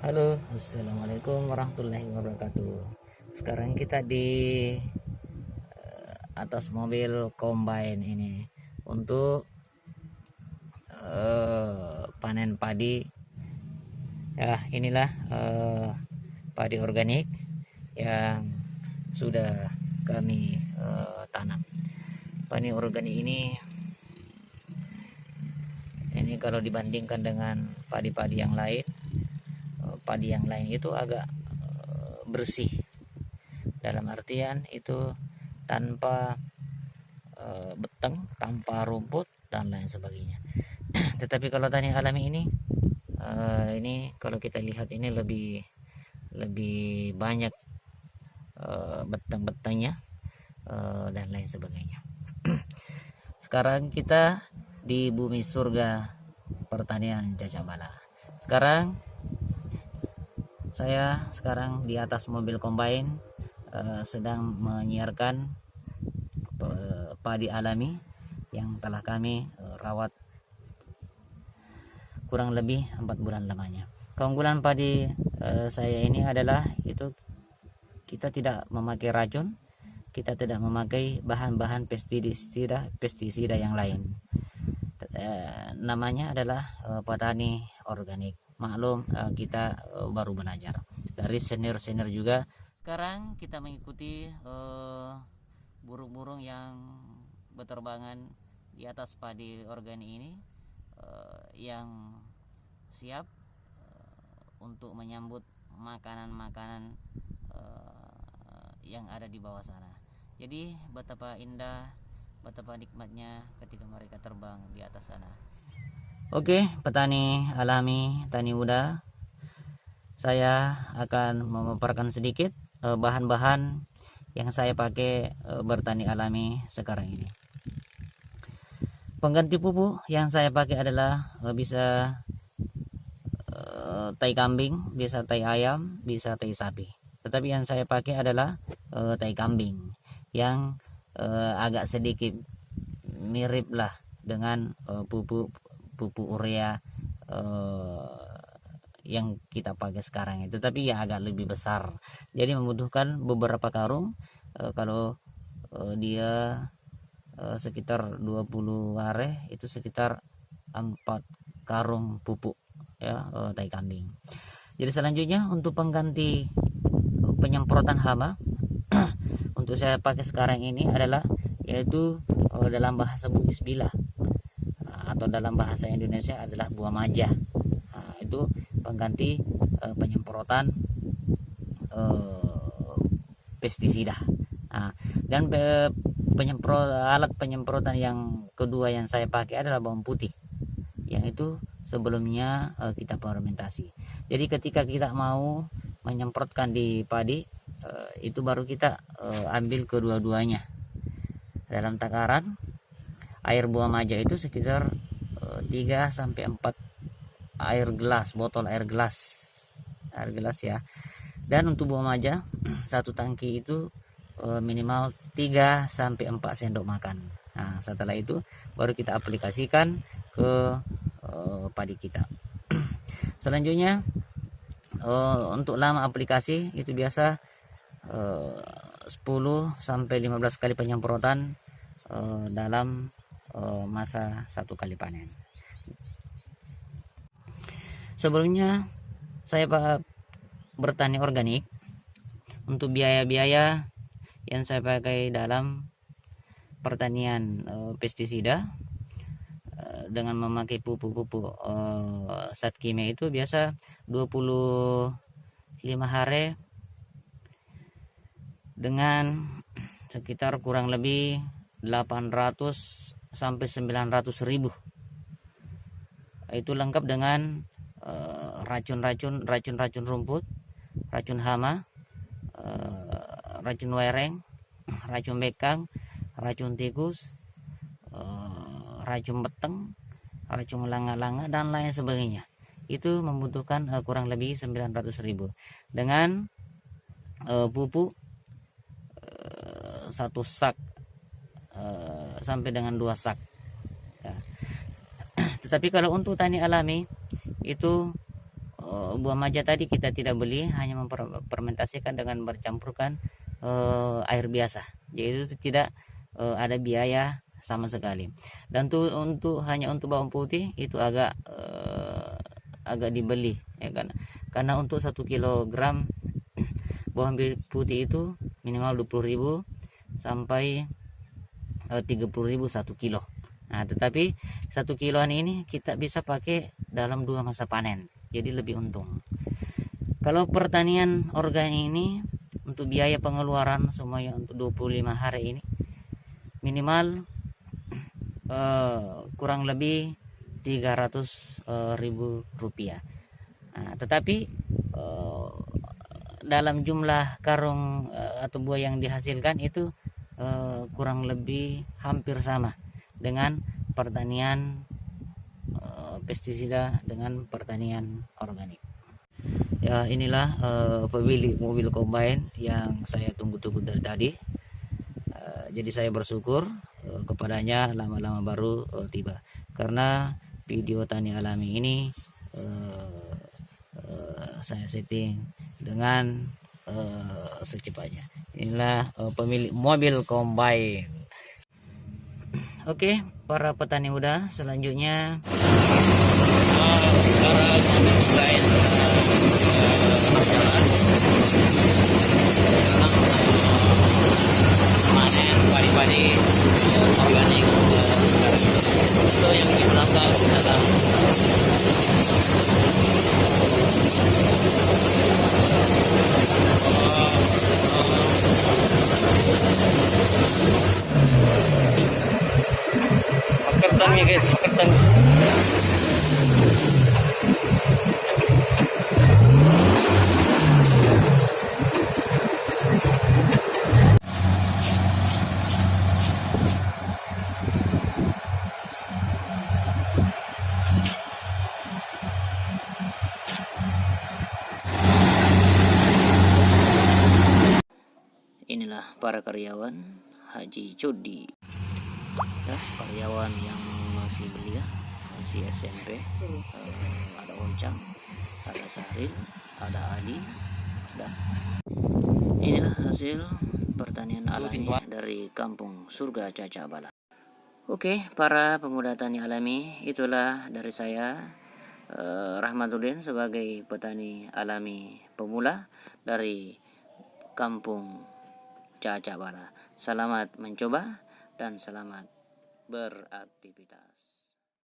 Halo, assalamualaikum warahmatullahi wabarakatuh. Sekarang kita di atas mobil combine ini untuk panen padi. Ya, inilah padi organik yang sudah kami tanam. Padi organik ini kalau dibandingkan dengan padi-padi yang lain, padi yang lain itu agak bersih, dalam artian itu tanpa beteng, tanpa rumput dan lain sebagainya. Tetapi kalau tani alami ini kalau kita lihat ini lebih banyak beteng-betengnya dan lain sebagainya. Sekarang kita di bumi surga pertanian Cacabala. Saya sekarang di atas mobil combine sedang menyiarkan padi alami yang telah kami rawat kurang lebih 4 bulan lamanya. Keunggulan padi saya ini adalah itu kita tidak memakai racun, kita tidak memakai bahan-bahan pestisida yang lain. Namanya adalah petani organik. Maklum kita baru belajar dari senior-senior juga. Sekarang kita mengikuti burung-burung yang berterbangan di atas padi organik ini yang siap untuk menyambut makanan-makanan yang ada di bawah sana. Jadi betapa indah, betapa nikmatnya ketika mereka terbang di atas sana. Oke, petani alami, tani muda, saya akan memaparkan sedikit bahan-bahan yang saya pakai bertani alami sekarang ini. Pengganti pupuk yang saya pakai adalah bisa tai kambing, bisa tai ayam, bisa tai sapi. Tetapi yang saya pakai adalah tai kambing yang agak sedikit mirip lah dengan pupuk urea yang kita pakai sekarang itu, tapi ya agak lebih besar. Jadi membutuhkan beberapa karung. Kalau dia sekitar 20 are itu sekitar 4 karung pupuk ya tai kambing. Jadi selanjutnya untuk pengganti penyemprotan hama untuk saya pakai sekarang ini adalah yaitu dalam bahasa Bugis Bila atau dalam bahasa Indonesia adalah buah majah. Itu pengganti penyemprotan pestisida. Dan alat penyemprotan yang kedua yang saya pakai adalah bawang putih, yang itu sebelumnya kita fermentasi. Jadi ketika kita mau menyemprotkan di padi itu baru kita ambil kedua-duanya dalam takaran air buah majah itu sekitar 3 sampai 4 botol air gelas ya. Dan untuk buah majah satu tangki itu minimal 3 sampai 4 sendok makan. Nah, setelah itu baru kita aplikasikan ke padi kita. Selanjutnya untuk lama aplikasi itu biasa 10 sampai 15 kali penyemprotan dalam masa 1 kali panen. Sebelumnya saya bertani organik. Untuk biaya-biaya yang saya pakai dalam pertanian pestisida dengan memakai pupuk zat kimia itu biasa 25 hari dengan sekitar kurang lebih 800 sampai 900 ribu. Itu lengkap dengan racun rumput, racun hama, racun wereng, racun bekang, racun tikus, racun beteng, racun langa-langa dan lain sebagainya. Itu membutuhkan kurang lebih 900 ribu dengan pupuk 1 sak sampai dengan 2 sak ya. Tetapi kalau untuk tani alami itu buah maja tadi kita tidak beli, hanya memfermentasikan dengan bercampurkan air biasa. Jadi itu tidak ada biaya sama sekali. Dan hanya untuk bawang putih itu agak dibeli ya kan. Karena untuk 1 kilogram bawang putih itu minimal 20.000 sampai 30.000 1 kilo. Nah, tetapi 1 kiloan ini kita bisa pakai dalam 2 masa panen, jadi lebih untung. Kalau pertanian organik ini untuk biaya pengeluaran semuanya untuk 25 hari ini minimal kurang lebih 300.000 rupiah. Nah, tetapi dalam jumlah karung atau buah yang dihasilkan itu kurang lebih hampir sama dengan pertanian pestisida dengan pertanian organik. Ya, inilah pemilik mobil combine yang saya tunggu-tunggu dari tadi. Jadi saya bersyukur kepadanya lama-lama baru tiba, karena video tani alami ini saya setting dengan secepatnya. Inilah pemilik mobil combine. Oke, para petani muda, selanjutnya para selain panen padi-padi organik itu yang di belakang dalam pakertan ya guys, pakertan. Inilah para karyawan Haji Cudi ya, karyawan yang masih belia, masih SMP. Ada Oncang, ada Sahril, ada Ali. Inilah hasil pertanian alami dari kampung Surga Cacak Bala. Oke, para pemuda tani alami, itulah dari saya Rahmatuddin sebagai petani alami pemula dari kampung Cacak Bala. Selamat mencoba dan selamat beraktivitas.